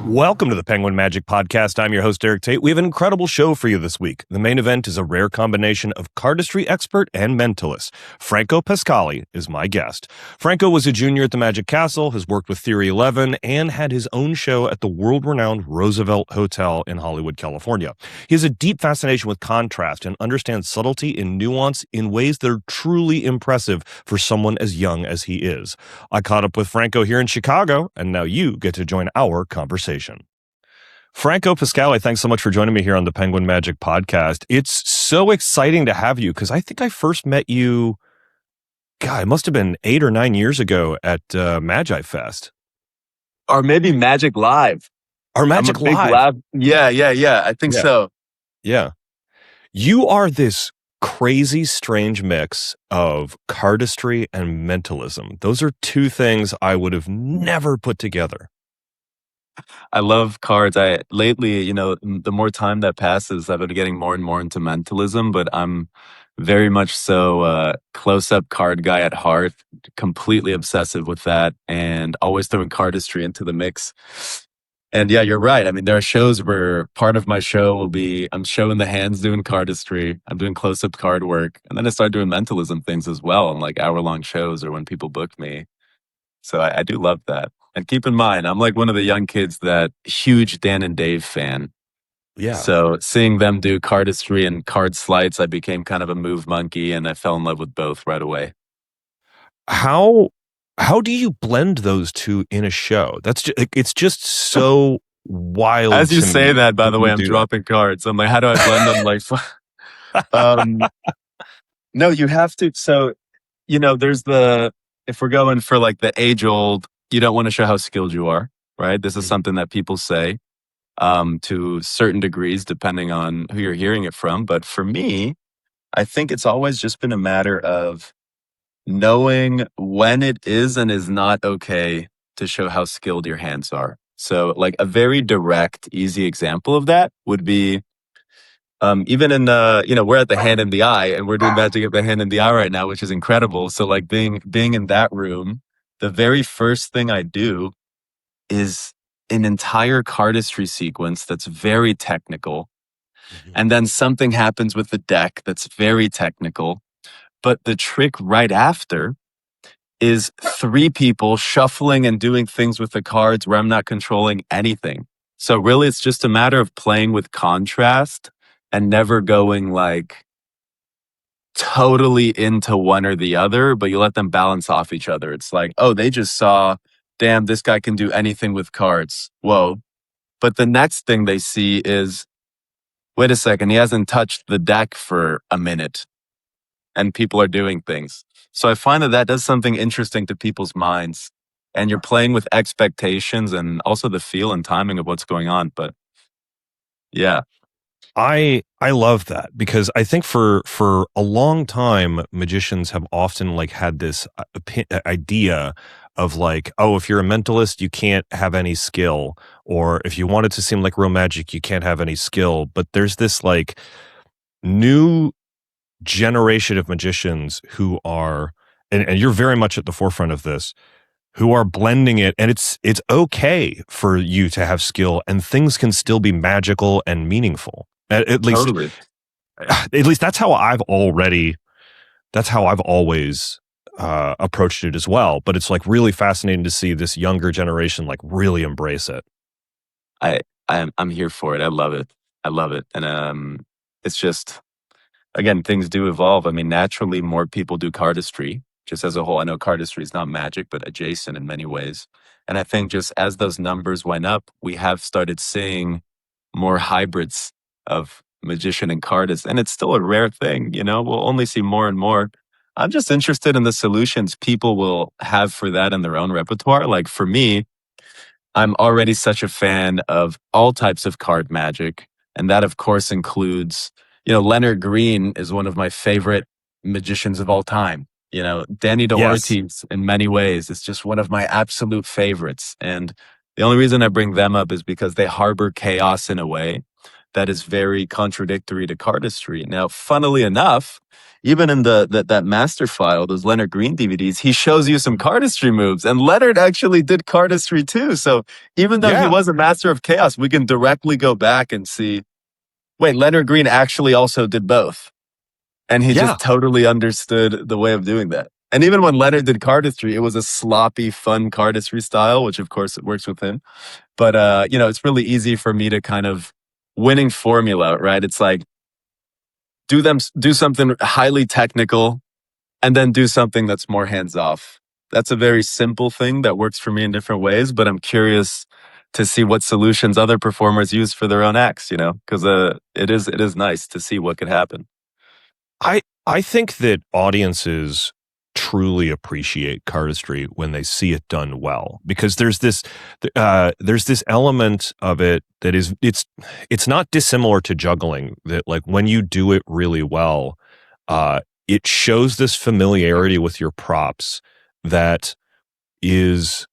Welcome to the Penguin Magic Podcast. I'm your host, Eric Tate. We have an incredible show for you this week. The main event is a rare combination of Cardistry expert and mentalist. Franco Pascali is my guest. Franco was a junior at the Magic Castle, has worked with Theory 11, and had his own show at the world-renowned Roosevelt Hotel in Hollywood, California. He has a deep fascination with contrast and understands subtlety and nuance in ways that are truly impressive for someone as young as he is. I caught up with Franco here in Chicago, and now you get to join our conversation. Franco Pascali, thanks so much for joining me here on the Penguin Magic Podcast. It's so exciting to have you because I think I first met you, God, it must have been 8 or 9 years ago at Magi Fest. Or maybe Magic Live. Or Magic Live. Yeah. I think so. Yeah. You are this crazy, strange mix of cardistry and mentalism. Those are two things I would have never put together. I love cards. Lately, the more time that passes, I've been getting more and more into mentalism, but I'm very much so close-up card guy at heart, completely obsessive with that, and always throwing cardistry into the mix. And yeah, you're right. I mean, there are shows where part of my show will be I'm showing the hands doing cardistry, I'm doing close-up card work, and then I start doing mentalism things as well on like hour-long shows or when people book me. So I do love that. And keep in mind, I'm like one of the young kids that huge Dan and Dave fan. Yeah. So seeing them do cardistry and card sleights, I became kind of a move monkey, and I fell in love with both right away. How do you blend those two in a show? It's just so wild. As you say that, by the way, I'm dropping cards. I'm like, how do I blend them? Like, no, you have to. So, there's if we're going for like the age old, you don't want to show how skilled you are, right? This is something that people say to certain degrees, depending on who you're hearing it from. But for me, I think it's always just been a matter of knowing when it is and is not okay to show how skilled your hands are. So like a very direct, easy example of that would be even in, we're at the hand in the eye and we're doing magic at the hand in the eye right now, which is incredible. So like being in that room, the very first thing I do is an entire cardistry sequence that's very technical. Mm-hmm. And then something happens with the deck that's very technical. But the trick right after is 3 people shuffling and doing things with the cards where I'm not controlling anything. So really, it's just a matter of playing with contrast and never going like totally into one or the other, but you let them balance off each other. It's like, oh, they just saw, damn, this guy can do anything with cards. Whoa. But the next thing they see is, wait a second, he hasn't touched the deck for a minute and people are doing things. So I find that does something interesting to people's minds, and you're playing with expectations and also the feel and timing of what's going on. But yeah. I love that because I think for a long time, magicians have often like had this idea of like, oh, if you're a mentalist, you can't have any skill, or if you want it to seem like real magic, you can't have any skill. But there's this like new generation of magicians who are, and you're very much at the forefront of this, who are blending it, and it's okay for you to have skill, and things can still be magical and meaningful. At least, totally. At least that's how I've always approached it as well. But it's like really fascinating to see this younger generation like really embrace it. I'm here for it. I love it. And it's just, again, things do evolve. I mean, naturally, more people do cardistry. Just as a whole, I know cardistry is not magic, but adjacent in many ways. And I think just as those numbers went up, we have started seeing more hybrids of magician and cardist. And it's still a rare thing, we'll only see more and more. I'm just interested in the solutions people will have for that in their own repertoire. Like for me, I'm already such a fan of all types of card magic. And that, of course, includes, Leonard Green is one of my favorite magicians of all time. Danny DeOrtiz in many ways is just one of my absolute favorites. And the only reason I bring them up is because they harbor chaos in a way that is very contradictory to cardistry. Now, funnily enough, even in that master file, those Leonard Green DVDs, he shows you some cardistry moves, and Leonard actually did cardistry too. So even though he was a master of chaos, we can directly go back and see, wait, Leonard Green actually also did both. And he just totally understood the way of doing that. And even when Leonard did cardistry, it was a sloppy, fun cardistry style, which of course it works with him. But, it's really easy for me to kind of winning formula, right? It's like, do something highly technical and then do something that's more hands off. That's a very simple thing that works for me in different ways, but I'm curious to see what solutions other performers use for their own acts, because it is nice to see what could happen. I think that audiences truly appreciate cardistry when they see it done well, because there's this element of it that it's not dissimilar to juggling, that like when you do it really well, it shows this familiarity with your props that is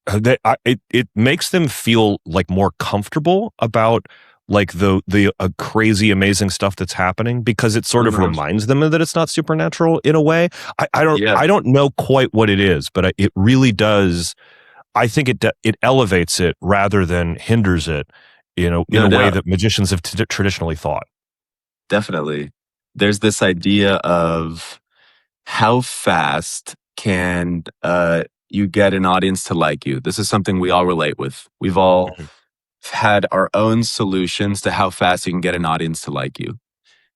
it makes them feel like more comfortable about like the crazy amazing stuff that's happening, because it sort of reminds them that it's not supernatural in a way. I don't know quite what it is, but it really does. I think it elevates it rather than hinders it, in a way that magicians have traditionally thought. Definitely. There's this idea of how fast can you get an audience to like you. This is something we all relate with. We've all had our own solutions to how fast you can get an audience to like you.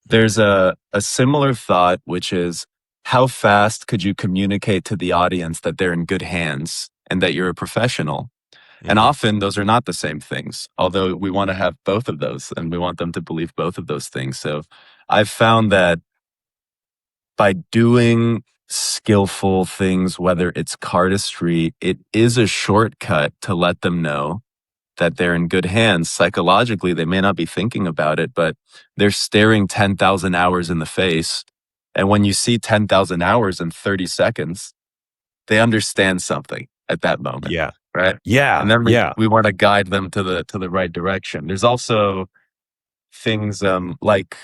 There's a similar thought, which is, how fast could you communicate to the audience that they're in good hands and that you're a professional? And often those are not the same things, although we want to have both of those and we want them to believe both of those things. So I've found that by doing skillful things, whether it's cardistry, it is a shortcut to let them know that they're in good hands. Psychologically, they may not be thinking about it, but they're staring 10,000 hours in the face. And when you see 10,000 hours in 30 seconds, they understand something at that moment. Yeah. Right? Yeah. And then we want to guide them to the right direction. There's also things like,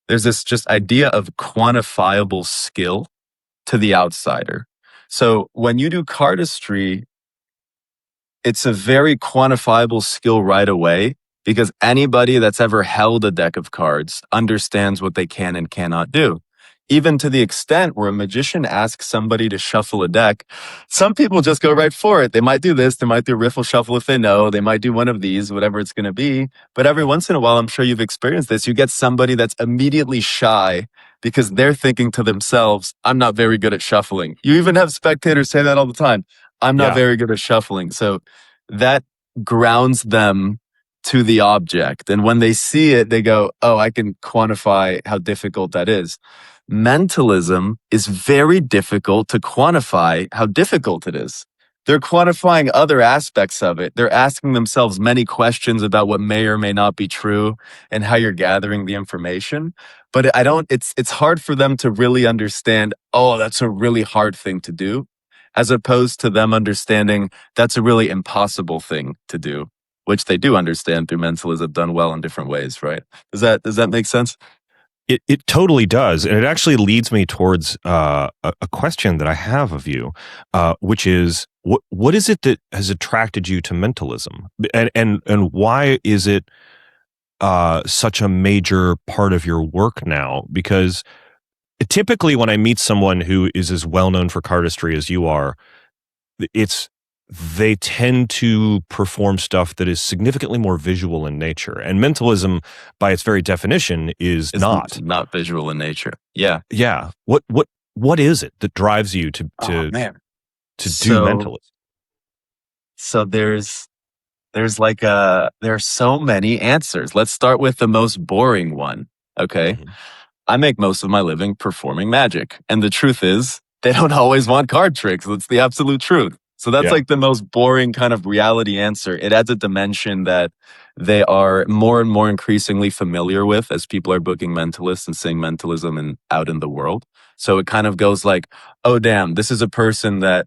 there's this just idea of quantifiable skill to the outsider. So when you do cardistry, it's a very quantifiable skill right away, because anybody that's ever held a deck of cards understands what they can and cannot do. Even to the extent where a magician asks somebody to shuffle a deck, some people just go right for it. They might do this, they might do a riffle shuffle if they know, they might do one of these, whatever it's going to be. But every once in a while, I'm sure you've experienced this, you get somebody that's immediately shy because they're thinking to themselves, I'm not very good at shuffling. You even have spectators say that all the time. I'm not very good at shuffling. So that grounds them to the object. And when they see it, they go, oh, I can quantify how difficult that is. Mentalism is very difficult to quantify how difficult it is. They're quantifying other aspects of it. They're asking themselves many questions about what may or may not be true and how you're gathering the information. But it's hard for them to really understand, oh, that's a really hard thing to do, as opposed to them understanding that's a really impossible thing to do, which they do understand through mentalism done well in different ways, right? Does that make sense? It totally does. And it actually leads me towards a question that I have of you, which is, what is it that has attracted you to mentalism? And why is it such a major part of your work now? Because typically when I meet someone who is as well known for cardistry as you are, they tend to perform stuff that is significantly more visual in nature. And mentalism, by its very definition, is not visual in nature. Yeah. Yeah. What is it that drives you to do mentalism? So there's there are so many answers. Let's start with the most boring one. Okay. Mm-hmm. I make most of my living performing magic. And the truth is, they don't always want card tricks. That's the absolute truth. So that's like the most boring kind of reality answer. It adds a dimension that they are more and more increasingly familiar with as people are booking mentalists and seeing mentalism out in the world. So it kind of goes like, oh, damn, this is a person that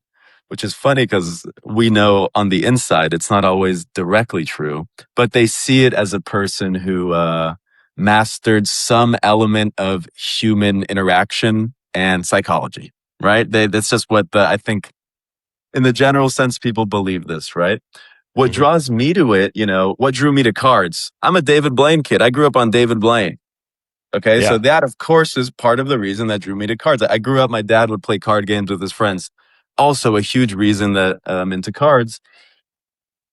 which is funny because we know on the inside it's not always directly true, but they see it as a person who mastered some element of human interaction and psychology, right? That's just what I think in the general sense, people believe this, right? What Mhm. draws me to it, what drew me to cards? I'm a David Blaine kid. I grew up on David Blaine. Okay, so Yeah. that, of course, is part of the reason that drew me to cards. I grew up, my dad would play card games with his friends. Also, a huge reason that I'm into cards.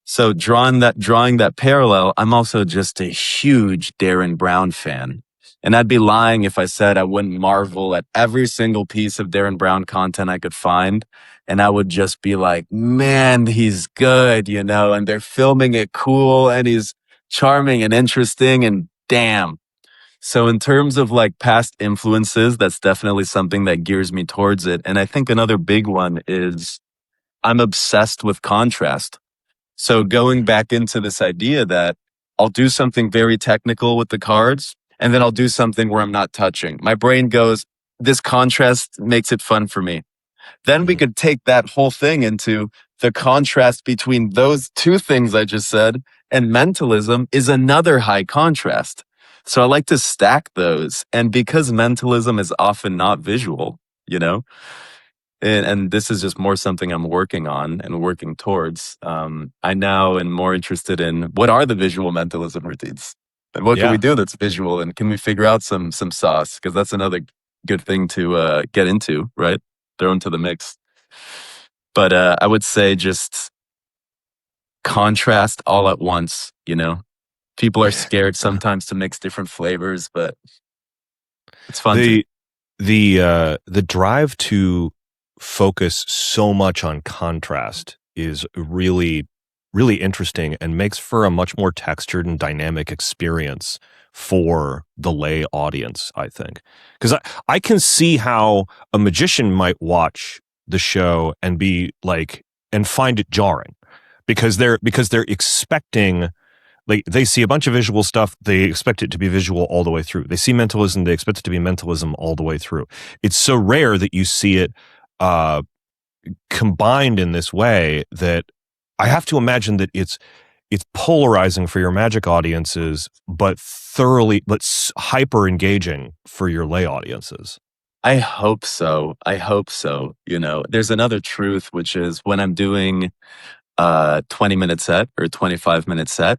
So drawing that parallel, I'm also just a huge Darren Brown fan. And I'd be lying if I said I wouldn't marvel at every single piece of Darren Brown content I could find. And I would just be like, man, he's good, and they're filming it cool and he's charming and interesting and damn. So in terms of like past influences, that's definitely something that gears me towards it. And I think another big one is I'm obsessed with contrast. So going back into this idea that I'll do something very technical with the cards, and then I'll do something where I'm not touching. My brain goes, this contrast makes it fun for me. Then we Mhm. could take that whole thing into the contrast between those two things I just said, and mentalism is another high contrast. So I like to stack those. And because mentalism is often not visual, and this is just more something I'm working on and working towards. I now am more interested in what are the visual mentalism routines, and what can we Yeah. do that's visual, and can we figure out some sauce? Because that's another good thing to get into, right? Throw into the mix. But I would say just contrast all at once. People are scared sometimes to mix different flavors, but it's fun to. The drive to focus so much on contrast is really, really interesting and makes for a much more textured and dynamic experience for the lay audience, I think. Because I can see how a magician might watch the show and be like, and find it jarring because they're expecting, like, they see a bunch of visual stuff, they expect it to be visual all the way through. They see mentalism, they expect it to be mentalism all the way through. It's so rare that you see it uh, combined in this way that I have to imagine that it's polarizing for your magic audiences, but hyper engaging for your lay audiences. I hope so. I hope so. There's another truth, which is when I'm doing a 20-minute set or 25-minute set,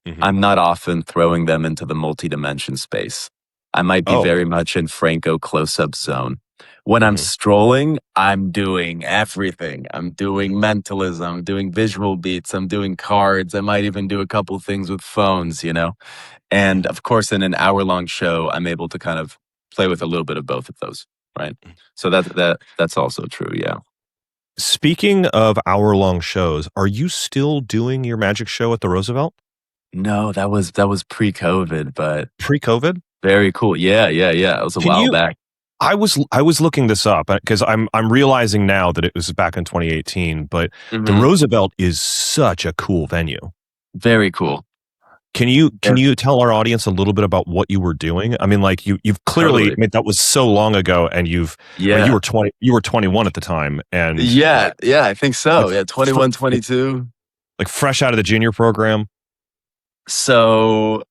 Mm-hmm. I'm not often throwing them into the multi-dimension space. I might be Oh. very much in Franco close-up zone. When I'm Mm-hmm. strolling, I'm doing everything. I'm doing mentalism, I'm doing visual beats, I'm doing cards. I might even do a couple things with phones. And of course, in an hour-long show, I'm able to kind of play with a little bit of both of those, right? So that's also true, yeah. Speaking of hour-long shows, are you still doing your magic show at the Roosevelt? No, that was pre-COVID, but Pre-COVID? very cool. Yeah, yeah, yeah. It was a Can while you back. I was looking this up because I'm realizing now that it was back in 2018, but the Hmm. Roosevelt is such a cool venue. Very cool. Can you tell our audience a little bit about what you were doing? I mean, like you've clearly, I Totally. mean, that was so long ago, and you Yeah. were 21 at the time, and Yeah, yeah, I think like so. Yeah, fr- 21, 22. like fresh out of the junior program. So,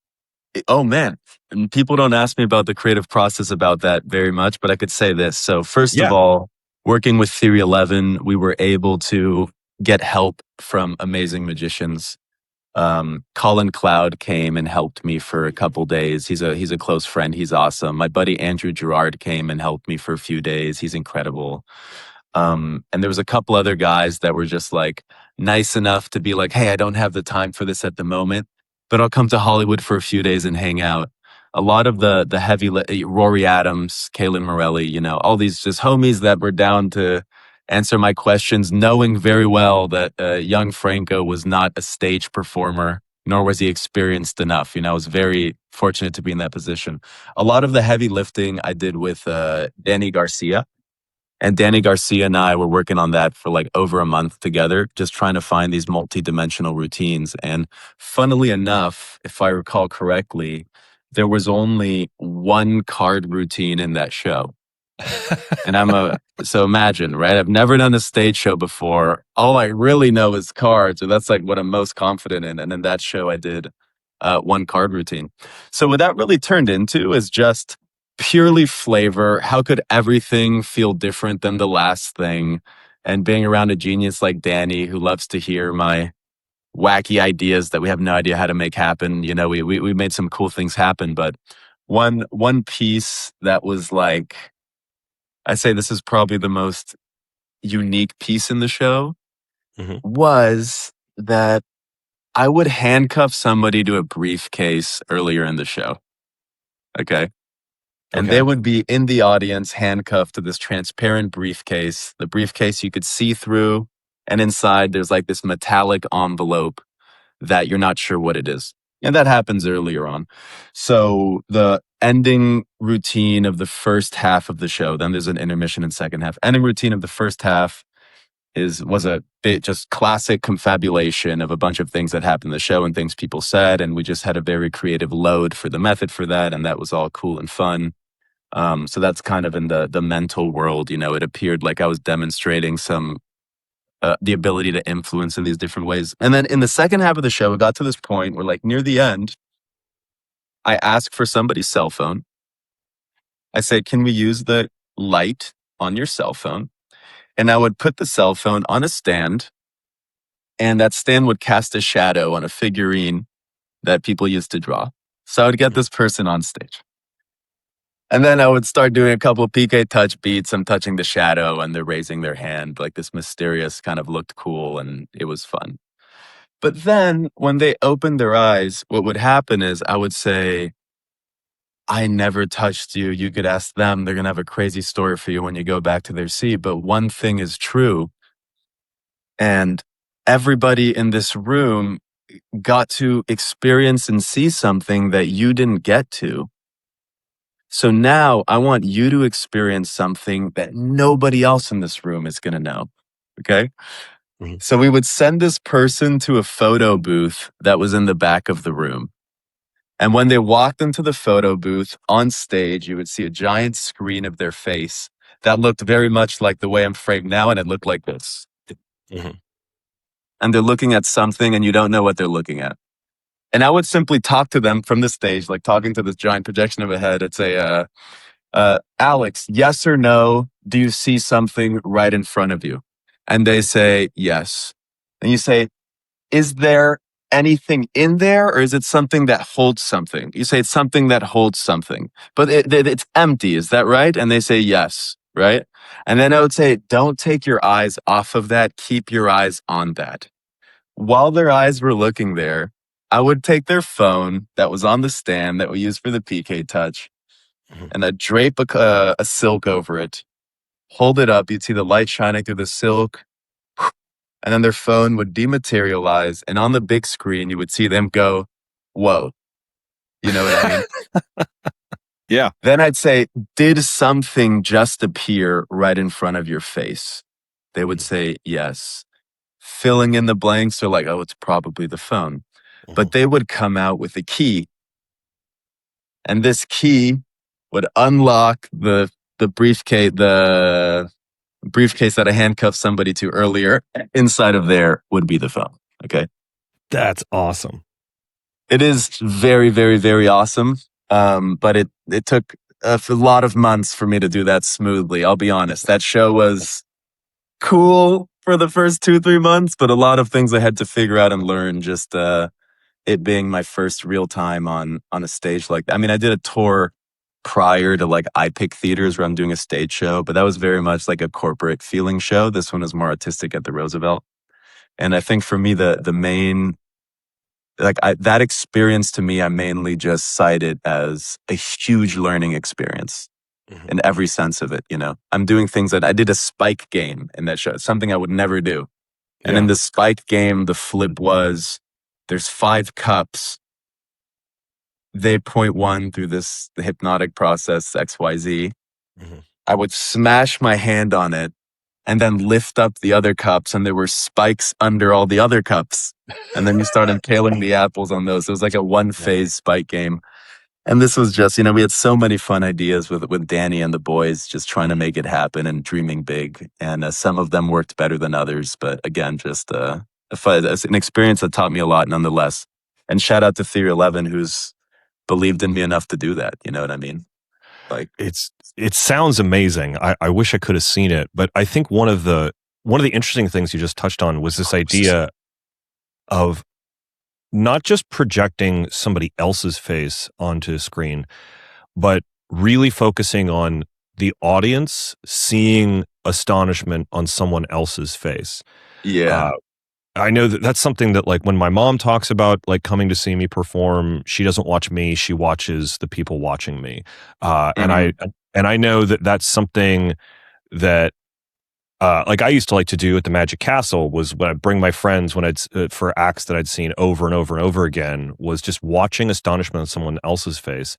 oh man, and people don't ask me about the creative process about that very much, but I could say this. So, first of Yeah. all, working with Theory 11, we were able to get help from amazing magicians. Colin Cloud came and helped me for a couple days. He's a close friend. He's awesome. My buddy Andrew Gerard came and helped me for a few days. He's incredible. And there was a couple other guys that were just like nice enough to be like, hey, I don't have the time for this at the moment, but I'll come to Hollywood for a few days and hang out. A lot of the Rory Adams, Kaylin Morelli, all these just homies that were down to answer my questions, knowing very well that young Franco was not a stage performer, nor was he experienced enough. I was very fortunate to be in that position. A lot of the heavy lifting I did with Danny Garcia. And Danny Garcia and I were working on that for like over a month together, just trying to find these multi-dimensional routines. And funnily enough, if I recall correctly, there was only one card routine in that show. And so imagine, right? I've never done a stage show before. All I really know is cards, or that's like what I'm most confident in. And in that show, I did one card routine. So what that really turned into is just purely flavor. How could everything feel different than the last thing? And being around a genius like Danny, who loves to hear my wacky ideas that we have no idea how to make happen. You know, we made some cool things happen. But one piece that was like, I say this is probably the most unique piece in the show, was that I would handcuff somebody to a briefcase earlier in the show. Okay. And they would be in the audience handcuffed to this transparent briefcase. The briefcase you could see through, and inside there's like this metallic envelope that you're not sure what it is. And that happens earlier on. So the ending routine of the first half of the show, then there's an intermission in second half. Ending routine of the first half was a bit just classic confabulation of a bunch of things that happened in the show and things people said. And we just had a very creative load for the method for that. And that was all cool and fun. So that's kind of in the mental world, you know, it appeared like I was demonstrating the ability to influence in these different ways. And then in the second half of the show, it got to this point where, like, near the end, I asked for somebody's cell phone. I said, can we use the light on your cell phone? And I would put the cell phone on a stand, and that stand would cast a shadow on a figurine that people used to draw. So I would get this person on stage. And then I would start doing a couple of PK touch beats. I'm touching the shadow and they're raising their hand, like this mysterious kind of looked cool, and it was fun. But then when they opened their eyes, what would happen is I would say, I never touched you. You could ask them. They're going to have a crazy story for you when you go back to their seat. But one thing is true. And everybody in this room got to experience and see something that you didn't get to. So now I want you to experience something that nobody else in this room is going to know. Okay. So we would send this person to a photo booth that was in the back of the room. And when they walked into the photo booth on stage, you would see a giant screen of their face that looked very much like the way I'm framed now. And it looked like this. And they're looking at something and you don't know what they're looking at. And I would simply talk to them from the stage, like talking to this giant projection of a head. I'd say, Alex, yes or no, do you see something right in front of you? And they say, yes. And you say, is there anything in there, or is it something that holds something? You say it's something that holds something, but it's empty. Is that right? And they say, yes, right? And then I would say, don't take your eyes off of that. Keep your eyes on that. While their eyes were looking there, I would take their phone that was on the stand that we used for the PK touch, and I'd drape a silk over it, hold it up. You'd see the light shining through the silk, and then their phone would dematerialize. And on the big screen, you would see them go, whoa. You know what I mean? Yeah. Then I'd say, did something just appear right in front of your face? They would say, yes. Filling in the blanks, they're like, oh, it's probably the phone. But they would come out with a key. And this key would unlock the briefcase, that I handcuffed somebody to earlier. Inside of there would be the phone. Okay. That's awesome. It is very, very, very awesome. But it took a lot of months for me to do that smoothly. I'll be honest. That show was cool for the first 2-3 months, but a lot of things I had to figure out and learn, just it being my first real time on a stage like that. I mean, I did a tour prior to like iPick theaters where I'm doing a stage show, but that was very much like a corporate feeling show. This one is more artistic at the Roosevelt. And I think for me, the main, that experience to me, I mainly just cite it as a huge learning experience in every sense of it. You know, I'm doing things that I did a spike game in that show, something I would never do. And in the spike game, the flip was there's 5 cups. They point one through the hypnotic process, XYZ. I would smash my hand on it and then lift up the other cups, and there were spikes under all the other cups. And then you start impaling the apples on those. It was like a one-phase spike game. And this was just, we had so many fun ideas with Danny and the boys, just trying to make it happen and dreaming big. And some of them worked better than others, but again, just an experience that taught me a lot, nonetheless. And shout out to Theory 11, who's believed in me enough to do that. You know what I mean? Like, it sounds amazing. I wish I could have seen it, but I think one of the interesting things you just touched on was this idea of not just projecting somebody else's face onto a screen, but really focusing on the audience seeing astonishment on someone else's face. Yeah. I know that that's something that, like, when my mom talks about like coming to see me perform, she doesn't watch me, she watches the people watching me. And I know that that's something that like I used to like to do at the Magic Castle, was when I'd bring my friends when I'd for acts that I'd seen over and over and over again, was just watching astonishment on someone else's face.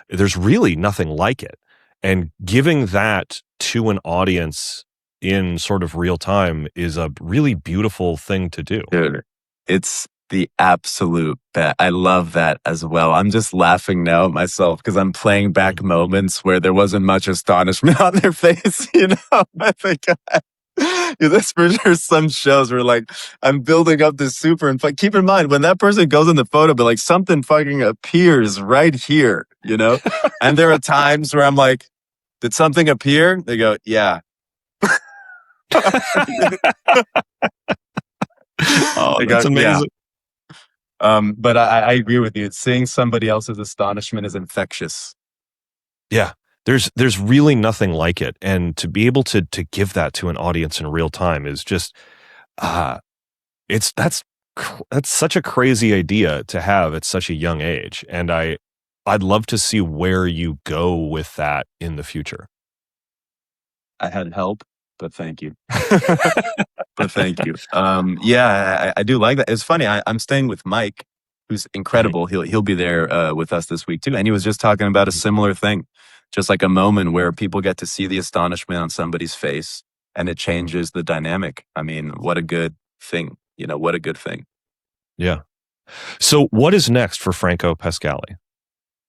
There's really nothing like it. And giving that to an audience in sort of real time is a really beautiful thing to do. Dude, it's the absolute best. I love that as well. I'm just laughing now at myself because I'm playing back moments where there wasn't much astonishment on their face. I think that's for sure. Some shows where like I'm building up this super, and keep in mind when that person goes in the photo, but like something fucking appears right here, And there are times where I'm like, did something appear? They go, yeah. Oh, that's amazing. Yeah. But I agree with you. Seeing somebody else's astonishment is infectious. Yeah. There's really nothing like it. And to be able to give that to an audience in real time is just that's such a crazy idea to have at such a young age. And I'd love to see where you go with that in the future. I had help, but thank you. But thank you. Yeah, I do like that. It's funny. I'm staying with Mike, who's incredible. He'll be there with us this week too. And he was just talking about a similar thing, just like a moment where people get to see the astonishment on somebody's face, and it changes the dynamic. I mean, what a good thing. What a good thing. Yeah. So what is next for Franco Pascali?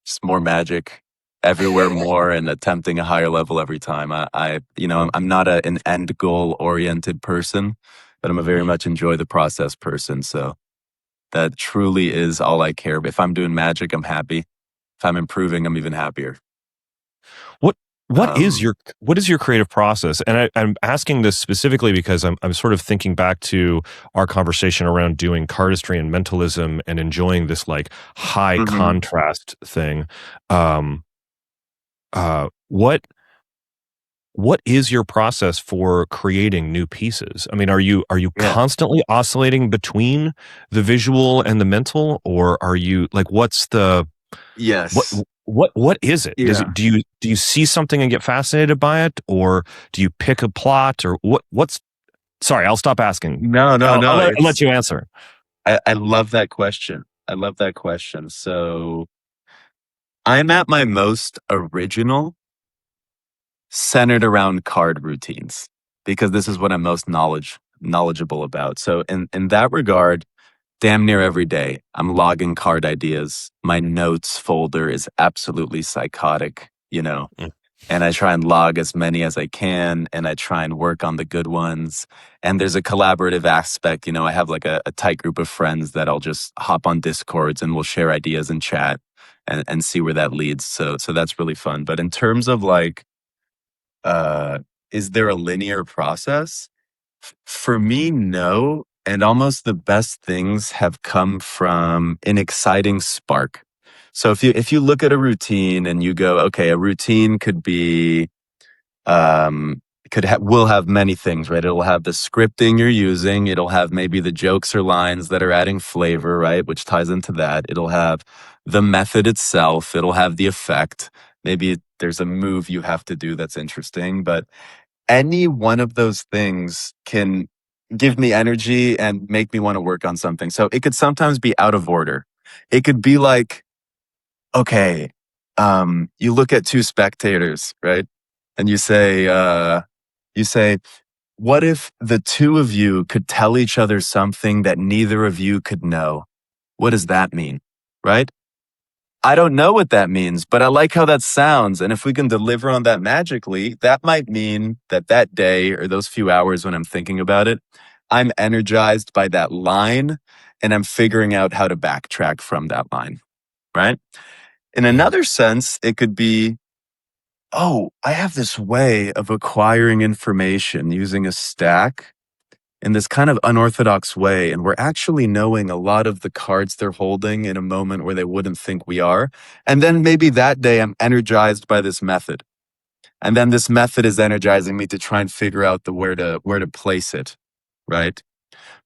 Just more magic. Everywhere more, and attempting a higher level every time. I'm not an end goal oriented person, but I'm a very much enjoy the process person. So that truly is all I care about. If I'm doing magic, I'm happy. If I'm improving, I'm even happier. What is your creative process? And I'm asking this specifically because I'm sort of thinking back to our conversation around doing cardistry and mentalism and enjoying this like high contrast thing. What is your process for creating new pieces? I mean, are you constantly oscillating between the visual and the mental, or are you like, what's the yes? What is it? Yeah. Do you see something and get fascinated by it, or do you pick a plot, or what's? Sorry, I'll stop asking. No. I'll let you answer. I love that question. So I'm at my most original centered around card routines, because this is what I'm most knowledgeable about. So in that regard, damn near every day, I'm logging card ideas. My notes folder is absolutely psychotic, and I try and log as many as I can, and I try and work on the good ones. And there's a collaborative aspect. I have like a tight group of friends that I'll just hop on Discords and we'll share ideas and chat and see where that leads. So that's really fun. But in terms of like, is there a linear process? For me, no. And almost the best things have come from an exciting spark. So if you look at a routine and you go, okay, a routine could be, will have many things, right? It'll have the scripting you're using. It'll have maybe the jokes or lines that are adding flavor, right? Which ties into that. It'll have the method itself. It'll have the effect. Maybe there's a move you have to do that's interesting, but any one of those things can give me energy and make me want to work on something. So it could sometimes be out of order. It could be like, okay, you look at two spectators, right? And you say, what if the two of you could tell each other something that neither of you could know? What does that mean, right? I don't know what that means, but I like how that sounds. And if we can deliver on that magically, that might mean that that day or those few hours when I'm thinking about it, I'm energized by that line and I'm figuring out how to backtrack from that line, right? In another sense, it could be, oh, I have this way of acquiring information using a stack in this kind of unorthodox way. And we're actually knowing a lot of the cards they're holding in a moment where they wouldn't think we are. And then maybe that day I'm energized by this method. And then this method is energizing me to try and figure out where to place it, right?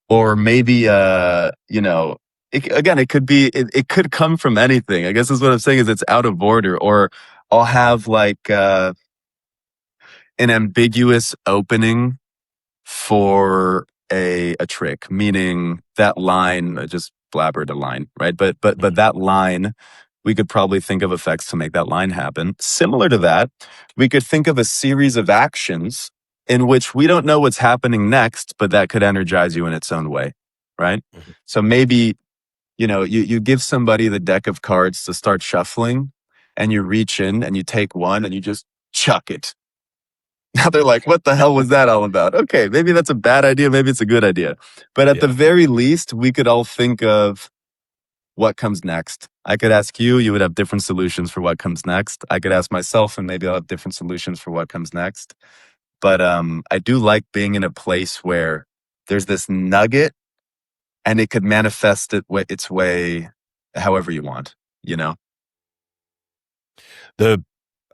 Or maybe, it could be, it could come from anything. I guess is what I'm saying is it's out of order. Or I'll have like an ambiguous opening for a trick, meaning that line, I just blabbered a line, right? But that line, we could probably think of effects to make that line happen. Similar to that, we could think of a series of actions in which we don't know what's happening next, but that could energize you in its own way, right? So maybe, you give somebody the deck of cards to start shuffling and you reach in and you take one and you just chuck it. Now they're like, what the hell was that all about? Okay, maybe that's a bad idea. Maybe it's a good idea. But at the very least, we could all think of what comes next. I could ask you, you would have different solutions for what comes next. I could ask myself and maybe I'll have different solutions for what comes next. But I do like being in a place where there's this nugget and it could manifest its way however you want,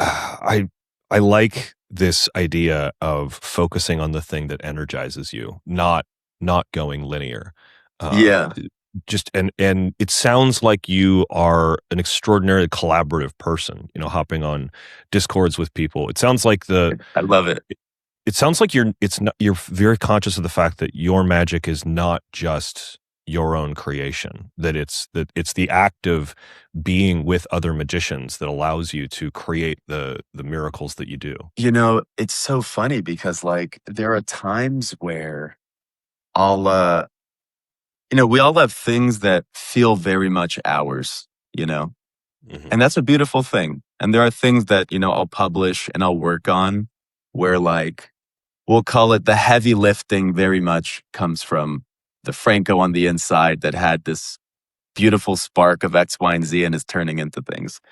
I like this idea of focusing on the thing that energizes you, not going linear. And it sounds like you are an extraordinarily collaborative person, hopping on Discords with people. It sounds like I love it. It sounds like you're very conscious of the fact that your magic is not just your own creation, that it's the act of being with other magicians that allows you to create the miracles that you do. It's so funny because like there are times where I'll we all have things that feel very much ours, and that's a beautiful thing. And there are things that, I'll publish and I'll work on where like, we'll call it the heavy lifting very much comes from the Franco on the inside that had this beautiful spark of X, Y, and Z and is turning into things.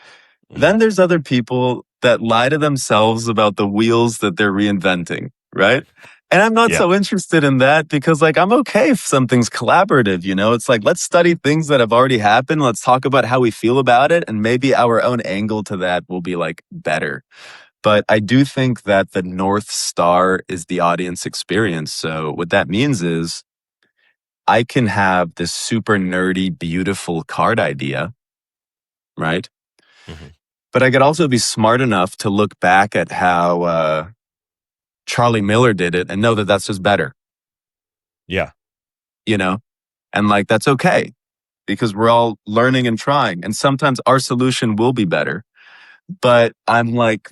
Then there's other people that lie to themselves about the wheels that they're reinventing, right? And I'm not so interested in that because like, I'm okay if something's collaborative, It's like, let's study things that have already happened. Let's talk about how we feel about it. And maybe our own angle to that will be like better. But I do think that the North Star is the audience experience. So what that means is I can have this super nerdy, beautiful card idea, right? But I could also be smart enough to look back at how Charlie Miller did it and know that that's just better. Yeah. And like, that's okay because we're all learning and trying. And sometimes our solution will be better. But I'm like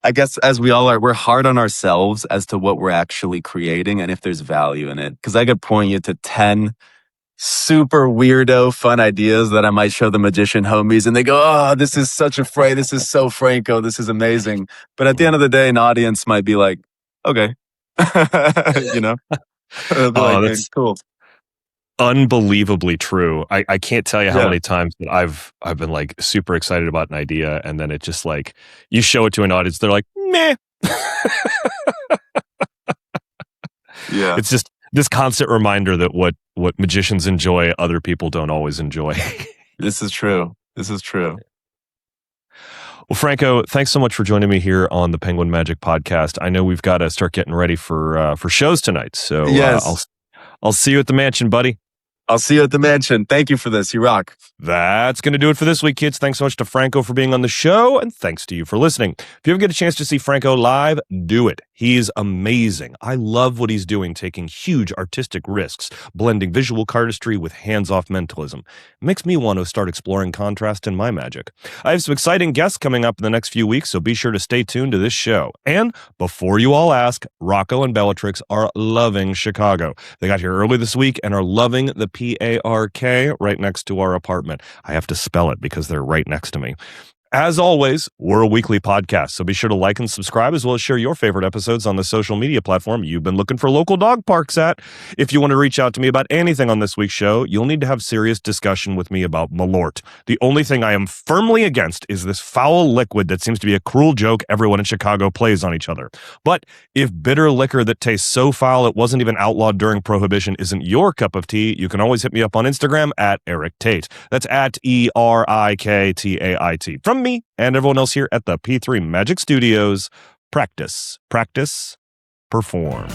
I guess as we all are, we're hard on ourselves as to what we're actually creating and if there's value in it. Because I could point you to 10 super weirdo fun ideas that I might show the magician homies and they go, oh, this is such a fray. This is so Franco. This is amazing. But at the end of the day, an audience might be like, okay. That's cool. Unbelievably true. I can't tell you how many times that I've been like super excited about an idea and then it just like you show it to an audience, they're like, meh. It's just this constant reminder that what magicians enjoy, other people don't always enjoy. This is true. Well, Franco, thanks so much for joining me here on the Penguin Magic Podcast. I know we've got to start getting ready for shows tonight, so I'll see you at the mansion, buddy. I'll see you at the mansion. Thank you for this. You rock. That's going to do it for this week, kids. Thanks so much to Franco for being on the show, and thanks to you for listening. If you ever get a chance to see Franco live, do it. He's amazing. I love what he's doing, taking huge artistic risks, blending visual cardistry with hands-off mentalism. It makes me want to start exploring contrast in my magic. I have some exciting guests coming up in the next few weeks, so be sure to stay tuned to this show. And before you all ask, Rocco and Bellatrix are loving Chicago. They got here early this week and are loving the Park, right next to our apartment. I have to spell it because they're right next to me. As always, we're a weekly podcast, so be sure to like and subscribe, as well as share your favorite episodes on the social media platform you've been looking for local dog parks at. If you want to reach out to me about anything on this week's show, you'll need to have serious discussion with me about Malort. The only thing I am firmly against is this foul liquid that seems to be a cruel joke everyone in Chicago plays on each other. But if bitter liquor that tastes so foul it wasn't even outlawed during Prohibition isn't your cup of tea, you can always hit me up on Instagram at Eric Tate. That's at ERIKTAIT. From me and everyone else here at the P3 Magic Studios, practice, perform.